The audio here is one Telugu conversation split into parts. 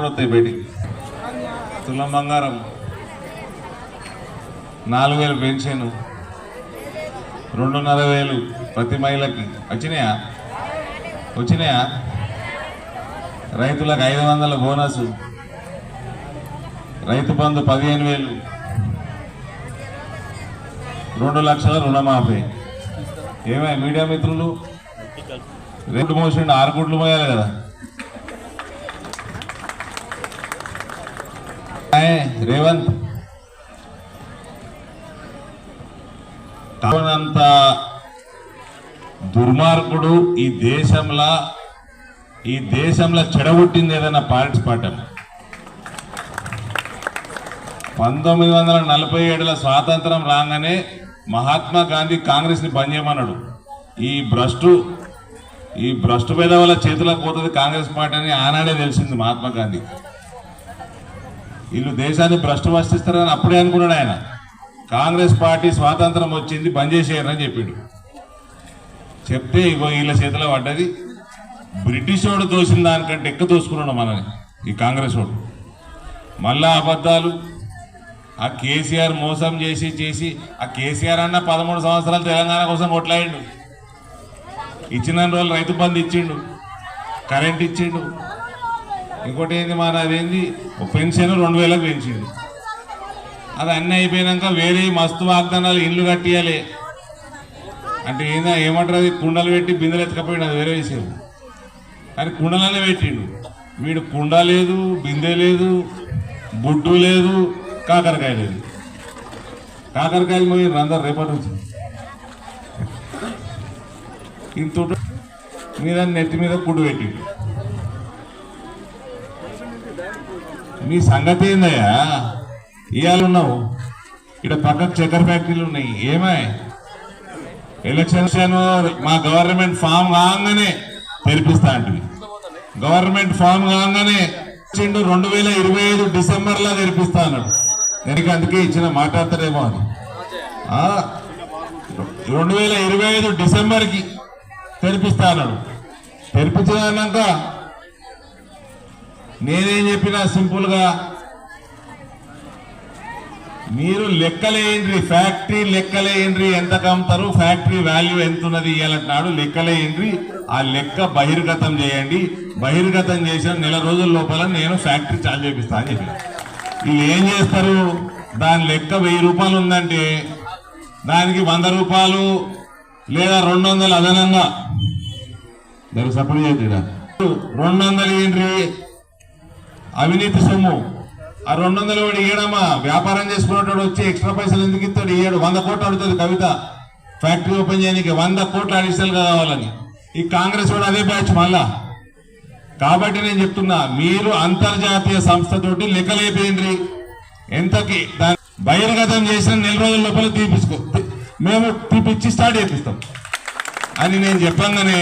వస్తాయి బయటికి. తులం బంగారం, 4000 పెన్షన్, 2,500 ప్రతి మహిళకి వచ్చినాయా? రైతులకు 500 బోనస్, రైతు బంధు 15,000, 2 లక్షల రుణమాఫీ. ఏమై మీడియా మిత్రులు, రేటు మోసిండు 6 కోట్లు మోయాలి కదా. రేవంత్ అంత దుర్మార్గుడు ఈ దేశంలో చెడగొట్టింది ఏదైనా పార్టీ. 1947లో స్వాతంత్రం రాగానే మహాత్మా గాంధీ కాంగ్రెస్ ని బంద్ చేయమన్నాడు. ఈ భ్రష్టు పేదవాళ్ళ చేతులకు పోతుంది కాంగ్రెస్ పార్టీ అని ఆనాడే తెలిసింది మహాత్మా గాంధీ. వీళ్ళు దేశాన్ని భ్రష్టు వస్తుస్తారని అప్పుడే అనుకున్నాడు ఆయన. కాంగ్రెస్ పార్టీ స్వాతంత్రం వచ్చింది బంద్ చేసేయారని చెప్పిండు. చెప్తే ఇగో వీళ్ళ చేతిలో పడ్డది. బ్రిటిష్ వాడు దోసిన దానికంటే ఎక్కువ దోసుకున్నాడు మనని ఈ కాంగ్రెస్ వాడు. మళ్ళా అబద్ధాలు. ఆ కేసీఆర్ మోసం చేసి ఆ కేసీఆర్ అన్న 13 సంవత్సరాలు తెలంగాణ కోసం కొట్లాడిండు. ఇచ్చిన రోజులు రైతు బంధు ఇచ్చిండు, కరెంట్ ఇచ్చిండు. ఇంకోటి ఏంది అదేంది పెన్షన్ 2,000 పెంచిండు. అది అన్నీ అయిపోయినాక వేరే మస్తు వాగ్దానాలు, ఇల్లు కట్టియాలి అంటే ఏమంటారు, అది కుండలు పెట్టి బిందెలు ఎత్తుకపోయిండు. అది వేరే విషయం. కానీ కుండలనే పెట్టిండు. వీడు కుండ లేదు, బిందె లేదు, బుడ్డు లేదు, కాకరకాయ లేదు. కాకరకాయలు పోయి అందరు రేపటి నుంచి ఇంత మీద నెత్తి మీద కుడ్డు పెట్టిండు. మీ సంగతి ఏందయ్యా? ఇవాళ ఉన్నావు ఇక్కడ పక్కకు చక్కెర ఫ్యాక్టరీలు ఉన్నాయి. ఏమాయ్ ఎలక్షన్ మా గవర్నమెంట్ ఫామ్ కాగానే తెరిపిస్తా అంటే గవర్నమెంట్ ఫామ్ కాగానే 2025 డిసెంబర్లో తెరిపిస్తా అన్నాడు. నేను అందుకే ఇచ్చిన మాట్లాడతారేమో అని. 2025 డిసెంబర్కి తెరిపిస్తా అన్నాడు. తెరిపించాక నేనేం చెప్పినా సింపుల్గా, మీరు లెక్కలేయండి, ఫ్యాక్టరీ లెక్కలేయండి, ఎంత కమ్ముతారు, ఫ్యాక్టరీ వాల్యూ ఎంత ఉన్నది ఇవ్వాలంటున్నాడు. లెక్కలేయండి, ఆ లెక్క బహిర్గతం చేయండి. బహిర్గతం చేసిన 1 రోజుల లోపల నేను ఫ్యాక్టరీ చాలు చేపిస్తా అని చెప్పి. వీళ్ళు ఏం చేస్తారు, దాని లెక్క 1000 రూపాయలు ఉందంటే దానికి 100 రూపాయలు లేదా 200 అదనంగా దానికి సపోర్ట్ చేద్దా. 200 ఏంటి అవినీతి సొమ్ము. ఆ 200 వాడు ఇయ్యడమా? వ్యాపారం చేసుకునేటోడు వచ్చి ఎక్స్ట్రా పైసలు ఎందుకు ఇస్తాడు? ఇయ్యాడు. 100 కోట్లు అడుగుతుంది కవిత ఫ్యాక్టరీ ఓపెన్ చేయడానికి. 100 కోట్లు అడిషనల్ గా కావాలని. ఈ కాంగ్రెస్ వాడు అదే బ్యాచ్ మళ్ళా. కాబట్టి నేను చెప్తున్నా, మీరు అంతర్జాతీయ సంస్థతోటి లెక్కలేపోయింది. ఎంతకి దాన్ని బహిర్గతం చేసిన 1 రోజుల లోపల మేము తీపిచ్చి స్టార్ట్ చేపిస్తాం అని నేను చెప్పంగానే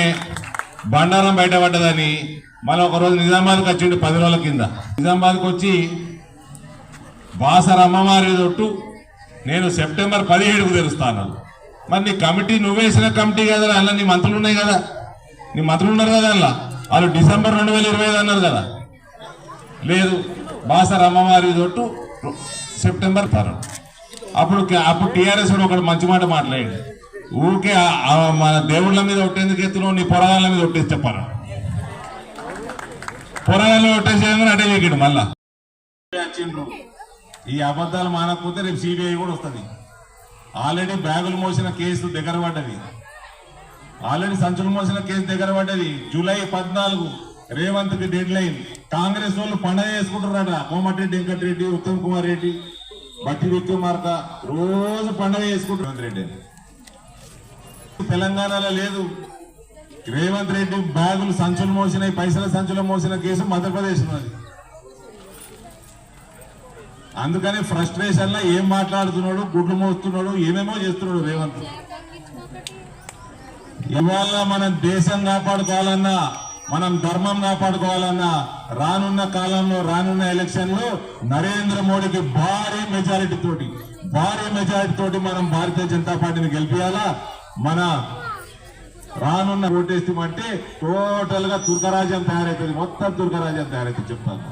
బండారం బయటపడ్డదని మళ్ళీ ఒకరోజు నిజామాబాద్కి వచ్చిండు 10 రోజుల కింద. నిజామాబాద్కి వచ్చి బాసర అమ్మవారి తొట్టు నేను సెప్టెంబర్ 17కు తెరుస్తాను. మరి నీ కమిటీ నువ్వేసిన కమిటీ కదా, అలా నీ మంత్రులు ఉన్నాయి కదా, నీ మంత్రులు ఉన్నారు కదా, అలా వాళ్ళు డిసెంబర్ 2025 అన్నారు కదా. లేదు, బాసర అమ్మవారి తొట్టు సెప్టెంబర్ 10. అప్పుడు టీఆర్ఎస్ ఒకటి మంచి మాట మాట్లాడి, ఊరికే మన దేవుళ్ళ మీద ఒట్టేందుకు ఎత్తున్నావు, నీ పొరగాళ్ళ మీద ఒట్టేసి చెప్పారు. పొరగాళ్ళు ఒట్టేసేయగానే అటే వీకిడు మళ్ళా. ఈ అబద్ధాలు మానకపోతే రేపు సిబిఐ కూడా వస్తుంది. ఆల్రెడీ బ్యాగులు మోసిన కేసు దగ్గర పడ్డది. ఆల్రెడీ సంచులు మోసిన కేసు దగ్గర పడ్డది. జూలై 14 రేవంత్ కి డెడ్ లైన్. కాంగ్రెస్ వాళ్ళు పండగ చేసుకుంటారట. కోమటిరెడ్డి వెంకటరెడ్డి, ఉత్తమ్ కుమార్ రెడ్డి, బట్టి విక్రమార్క రోజు పండగ చేసుకుంటారు. రేవంత్ రెడ్డి తెలంగాణలో లేదు. రేవంత్ రెడ్డి బ్యాగులు సంచులు మోసిన, పైసల సంచులు మోసిన కేసు మధ్యప్రదేశ్ ఉన్నది. అందుకని ఫ్రస్ట్రేషన్ లో ఏం మాట్లాడుతున్నాడు, గుడ్లు మోస్తున్నాడు, ఏమేమో చేస్తున్నాడు రేవంత్. ఇవాళ మనం దేశం కాపాడుకోవాలన్నా, మనం ధర్మం కాపాడుకోవాలన్నా రానున్న కాలంలో, రానున్న ఎలక్షన్ లో నరేంద్ర మోడీకి భారీ మెజారిటీ తోటి మనం భారతీయ జనతా పార్టీని గెలిపియాలా. మన రానున్న ఓటేస్తామంటే టోటల్ గా దుర్గరాజ్యం తయారైతుంది. మొత్తం దుర్గరాజ్యం తయారైతుంది చెప్తాను.